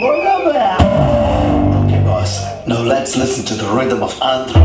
Okay, boss. Now let's listen to the rhythm of Andrew.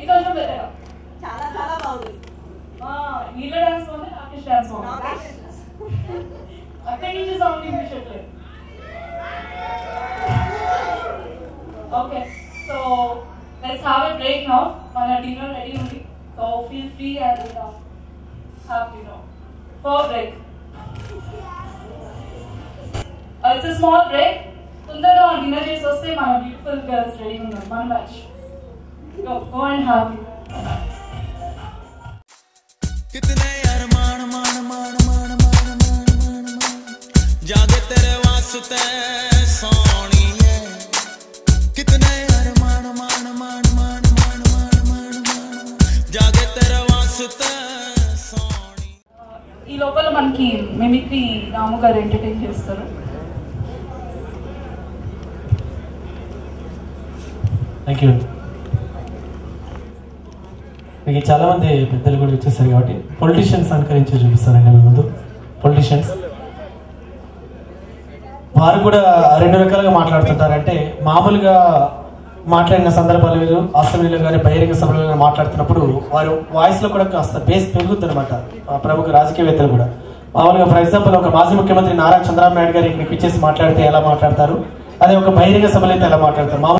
ఇంకొంచెం better. చాలా చాలా బాగుంది. వీళ్ళ డాన్స్ బాగుంది, రాకేష్ డాన్స్ బాగుంది. అక్కడి నుంచి సౌండ్ వినిపించట్లేదు. Okay, so let's have a break now. మన డిన్నర్ రెడీ ఉంది, so feel free and have dinner. For break. It's a small break. తొందరగా డిన్నర్ చేసి వస్తే మన బ్యూటిఫుల్ గర్ల్స్ రెడీ ఉన్నారు, మన batch. Go and have it. कितने यार मान मान मान मान मान मान जागे तेरे वास्ते सोनी है. कितने यार मान मान मान मान मान मान मान जागे तेरे वास्ते सोनी. ఈ లోపల మనకి మిమిక్రీ రాము గారు ఎంటర్టైన్ చేస్తారు. Thank you. మీకు చాలా మంది పెద్దలు కూడా వచ్చేసారు కాబట్టి పొలిటీషియన్స్ అనుకరించి చూపిస్తారండి మీ ముందు. పొలిటీషియన్స్ వారు కూడా రెండు రకాలుగా మాట్లాడుతుంటారంటే మామూలుగా మాట్లాడిన సందర్భాలు వేరు, అసెంబ్లీలో కానీ బహిరంగ సభలో కానీ మాట్లాడుతున్నప్పుడు వారు వాయిస్లో కూడా కాస్త బేస్ పెరుగుతుంది అనమాట. ప్రముఖ రాజకీయవేత్తలు కూడా మామూలుగా ఫర్ ఎగ్జాంపుల్ ఒక మాజీ ముఖ్యమంత్రి నారా చంద్రబాబు నాయుడు గారు ఇక్కడికి ఇచ్చేసి మాట్లాడితే ఎలా మాట్లాడతారు, అదే ఒక బహిరంగ సభలో అయితే ఎలా మాట్లాడతారు. మామూలుగా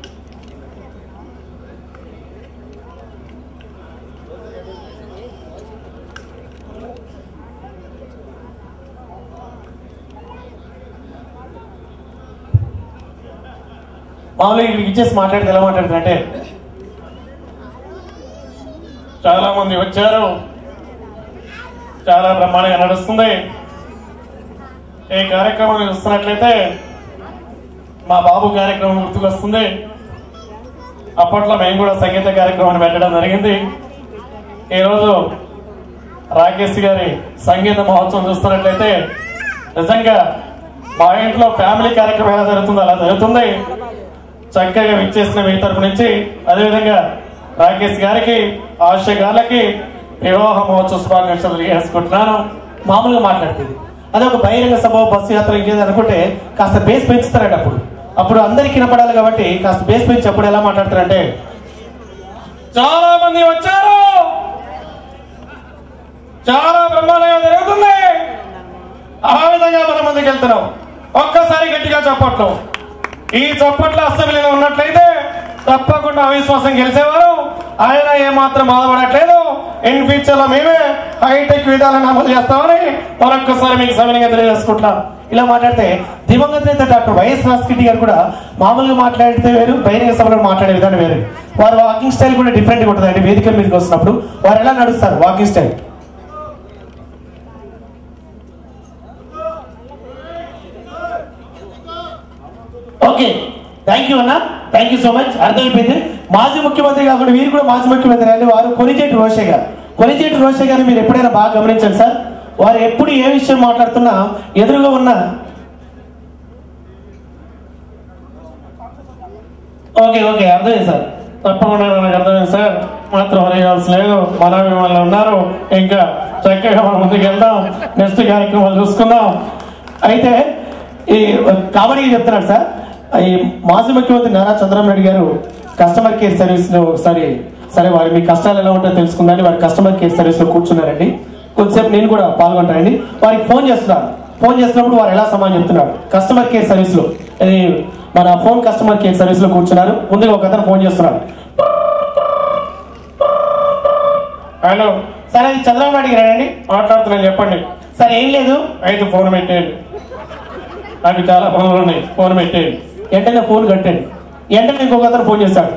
ఇక్కడికి ఇచ్చేసి మాట్లాడితే ఎలా మాట్లాడుతుందంటే, చాలా మంది వచ్చారు, చాలా బ్రహ్మాండంగా నడుస్తుంది. ఈ కార్యక్రమం చూస్తున్నట్లయితే మా బాబు కార్యక్రమం గుర్తుకొస్తుంది. అప్పట్లో మేము కూడా సంగీత కార్యక్రమాన్ని పెట్టడం జరిగింది. ఈరోజు రాకేష్ గారి సంగీత మహోత్సవం చూస్తున్నట్లయితే నిజంగా మా ఇంట్లో ఫ్యామిలీ కార్యక్రమం ఎలా జరుగుతుందో అలా జరుగుతుంది. చక్కగా విచ్చేసిన మీ తరపు నుంచి అదేవిధంగా రాకేష్ గారికి, ఆశ గారికి వివాహ మహోత్సవ శుభాకాంక్షలు తెలియజేసుకుంటున్నాను. మామూలుగా మాట్లాడుతుంది అదే ఒక బహిరంగ సభ, బస్సు యాత్ర ఇంకేది అనుకుంటే కాస్త బేస్ పెంచుతారంట. అప్పుడు అందరికి వినపడాలి కాబట్టి కాస్త బేస్ పెంచి అప్పుడు ఎలా మాట్లాడతారంటే, చాలా మంది వచ్చారు, చాలా బ్రహ్మాండంగా జరుగుతుంది, ఆ విధంగా మన ముందుకు వెళ్తున్నాం. ఒక్కసారి గట్టిగా చప్పట్లు. ఈ చప్పట్ల అసెంబ్లీలో ఉన్నట్లయితే తప్పకుండా అవిశ్వాసం గెలిచేవారు. ఆయన ఏమాత్రం బాధపడట్లేదు. ఇన్ ఫ్యూచర్ లో మేమే హైటెక్ విధాలను అమలు చేస్తామని మరొక్కసారి మీకు సవినయంగా తెలియజేసుకుంటున్నాం. ఇలా మాట్లాడితే దివంగత నేత డాక్టర్ వైఎస్ రాజశేఖర గారు కూడా మామూలుగా మాట్లాడితే వేరు, బహిరంగ సభలో మాట్లాడే విధానం వేరు. వారి వాకింగ్ స్టైల్ కూడా డిఫరెంట్ గా ఉంటుంది. వేదికల మీదకి వస్తున్నప్పుడు వారు ఎలా నడుస్తారు, walking style. Okay, thank you అన్న, థ్యాంక్ యూ సో మచ్. అర్థమైపోయింది. మాజీ ముఖ్యమంత్రి కాకుండా వీరు కూడా మాజీ ముఖ్యమంత్రి అండి. వారు కొనిజేటి రోషే గారు. కొనిజేటి రోషే గారిని మీరు ఎప్పుడైనా బాగా గమనించండి సార్. వారు ఎప్పుడు ఏ విషయం మాట్లాడుతున్నా ఎదురుగా ఉన్న ఓకే ఓకే అర్థమైంది సార్, తప్పకుండా మనకు అర్థమైంది సార్. మాత్రం అడగాల్సి లేదు, మన విమానంలో ఉన్నారు. ఇంకా చక్కగా మనం ముందుకు వెళ్దాం, నెక్స్ట్ కార్యక్రమాలు చూసుకుందాం. అయితే ఈ కాబట్టి చెప్తున్నాడు సార్, ఈ మాజీ ముఖ్యమంత్రి నారా చంద్రబాబు నాయుడు గారు కస్టమర్ కేర్ సర్వీస్ లో ఒకసారి సరే వారి మీ కష్టాలు ఎలా ఉంటాయో తెలుసుకుందని వారి కస్టమర్ కేర్ సర్వీస్ లో కూర్చున్నారండి. కొద్దిసేపు నేను కూడా పాల్గొంటానండి. వారికి ఫోన్ చేస్తున్నారు. ఫోన్ చేసినప్పుడు వారు ఎలా సమాధానం చెప్తున్నారు కస్టమర్ కేర్ సర్వీస్ లో. ఇది మన ఫోన్ కస్టమర్ కేర్ సర్వీస్ లో కూర్చున్నారు. ముందుగా ఒక అతను ఫోన్ చేస్తున్నాడు. హలో సార్, అది చంద్రబాబు నాయుడు గారండి మాట్లాడుతున్నాను, చెప్పండి. సార్ ఏం లేదు, అయితే ఫోన్ పెట్టేయండి, నాకు చాలా పనులు ఉన్నాయి, ఫోన్ పెట్టేయండి. వెంటనే ఫోన్ కట్టండి. వెంటనే ఇంకొక అతను ఫోన్ చేస్తాడు.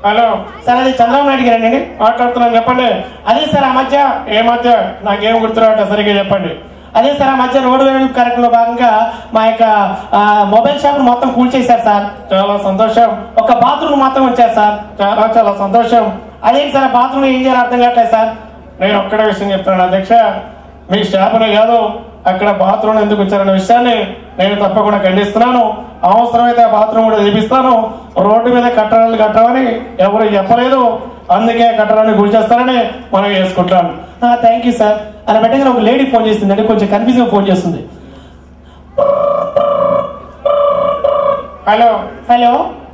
హలో సార్, అది చంద్రబాబు నాయుడు గారండి మాట్లాడుతున్నాను, చెప్పండి. అదే సార్ ఆ మధ్య ఏ మధ్య నాకేం గుర్తురావట, సరిగ్గా చెప్పండి. అదే సార్ ఆ మధ్య రోడ్డు వేడుక కార్యక్రమంలో భాగంగా మా యొక్క మొబైల్ షాప్ మొత్తం కూల్చేశారు సార్. చాలా సంతోషం. ఒక బాత్రూమ్ మాత్రం వచ్చారు సార్. చాలా చాలా సంతోషం. అదేంటి సార్ బాత్రూమ్ ఏం చేయాలో అర్థం కావట్లేదు సార్. నేను ఒక్కడే విషయం చెప్తున్నాను అధ్యక్ష, మీ షాపునే కాదు అక్కడ బాత్రూమ్ ఎందుకు వచ్చారనే విషయాన్ని నేను తప్పకుండా ఖండిస్తున్నాను. అవసరమైతే ఆ బాత్రూమ్ కూడా చేపిస్తాను. రోడ్డు మీద కట్టడాలు కట్టమని ఎవరు చెప్పలేదు, అందుకే కట్టడాన్ని గురి చేస్తారని మనం చేసుకుంటాను. థ్యాంక్ యూ సార్ అని పెట్టగానే ఒక లేడీ ఫోన్ చేస్తుంది, అంటే కొంచెం కన్ఫ్యూజింగ్ ఫోన్ చేస్తుంది. హలో హలో,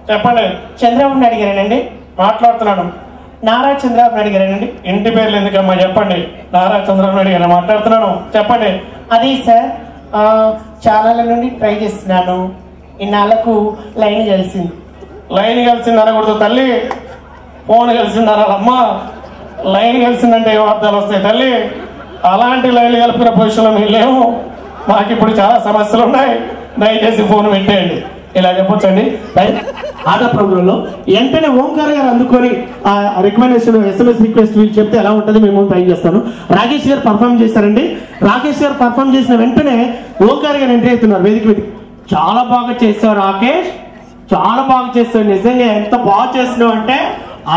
చెప్పండి. చంద్రబాబు నాయుడు గారేనండి? మాట్లాడుతున్నాను. నారా చంద్రబాబు నాయుడు గారేనండి? ఇంటి పేర్లు ఎందుకమ్మా చెప్పండి. నారా చంద్రబాబు నాయుడు గారు మాట్లాడుతున్నాను, చెప్పండి. అది సార్, చాలా నుండి ట్రై చేస్తున్నాను. ఇన్నాళ్ళకు లైన్ కలిసింది. లైన్ కలిసింది అనకూడదు తల్లి, ఫోన్ కలిసింది అనాలమ్మా. లైన్ కలిసిందంటే ఏ వార్తలు వస్తాయి తల్లి? అలాంటి లైన్లు కలిపిన పొజిషన్లో మేము లేవు. మాకు ఇప్పుడు చాలా సమస్యలు ఉన్నాయి. దయచేసి ఫోన్ పెట్టేయండి. ఇలా చెప్పొచ్చండి. ఆట ప్రోగ్రాంలో వెంటనే ఓంకార్ గారు అందుకొని ఆ రికమెండేషన్ SMS రిక్వెస్ట్ వీళ్ళు చెప్తే ఎలా ఉంటుంది మేము ట్రై చేస్తాను. రాకేష్ గారు పర్ఫామ్ చేశారండి. రాకేష్ గారు పర్ఫామ్ చేసిన వెంటనే ఓంకార్ గారు ఎంట్రీ అవుతున్నారు వేదిక మీదకి. చాలా బాగా చేస్తావు రాకేష్, చాలా బాగా చేస్తావు. నిజంగా ఎంత బాగా చేస్తున్నావు అంటే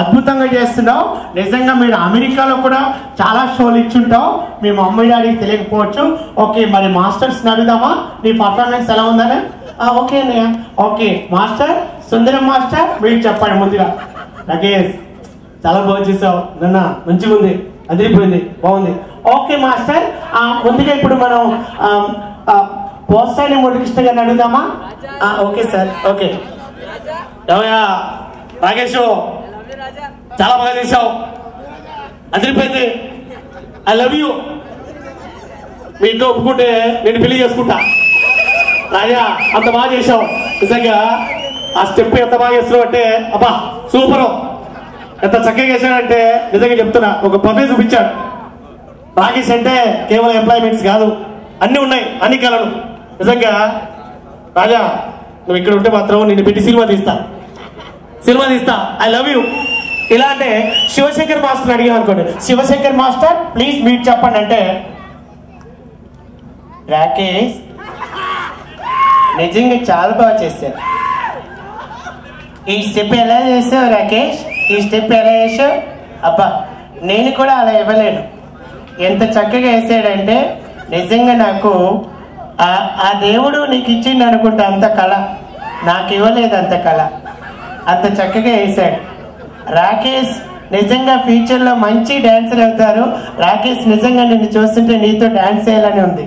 అద్భుతంగా చేస్తున్నావు. నిజంగా మీరు అమెరికాలో కూడా చాలా షోలు ఇచ్చుంటావు. మీ మమ్మీ డాడీకి తెలియకపోవచ్చు. ఓకే, మరి మాస్టర్స్ని అడుగుదామా నీ పర్ఫార్మెన్స్ ఎలా ఉందని? ఓకే అన్నయ్య. ఓకే మాస్టర్, సుందరం మాస్టర్ మీరు చెప్పండి ముందుగా. రాకేష్ చాలా బాగా చేసావు నాన్న, మంచిగా ఉంది, అదిరిపోయింది, బాగుంది. ఓకే మాస్టర్, ముందుగా ఇప్పుడు మనం పోస్టాన్ని మురళీకృష్ణ గారిని అడుగుదామా? Okay sir. ఓకే రాకేష్ చాలా బాగా చేసావు, అదిరిపోయింది, ఐ లవ్ యూ. మీ ఇంట్లో ఒప్పుకుంటే నేను పెళ్లి చేసుకుంటా. రాజా అంత బాగా చేసావు. నిజంగా ఆ స్టెప్ ఎంత బాగా చేస్తున్నావు అంటే అబ్బా సూపరు. ఎంత చక్కగా చేశాడంటే నిజంగా చెప్తున్నా, ఒక పర్ఫెక్ట్ చూపించాడు. రాకేష్ అంటే కేవలం ఎంప్లాయ్మెంట్స్ కాదు, అన్నీ ఉన్నాయి, అన్ని కళలు. నిజంగా రాజా నువ్వు ఇక్కడ ఉంటే మాత్రం నిన్ను పెట్టి సినిమా తీస్తా. I love you. ఇలా అంటే శివశంకర్ మాస్టర్ అడిగాం అనుకోండి, శివశంకర్ మాస్టర్ ప్లీజ్ మీరు చెప్పండి అంటే, రాకేష్ నిజంగా చాలా బాగా చేశారు. ఈ స్టెప్ ఎలా చేసావు రాకేష్? ఈ స్టెప్ ఎలా చేసావు? అబ్బా నేను కూడా అలా ఇవ్వలేను. ఎంత చక్కగా వేసాడంటే నిజంగా నాకు ఆ దేవుడు నీకు ఇచ్చిండు అనుకుంటా అంత కళ. నాకు ఇవ్వలేదు అంత కళ, అంత చక్కగా వేసాడు. రాకేష్ నిజంగా ఫ్యూచర్లో మంచి డాన్సర్ అవుతారు. రాకేష్ నిజంగా నిన్ను చూస్తుంటే నీతో డాన్స్ చేయాలని ఉంది.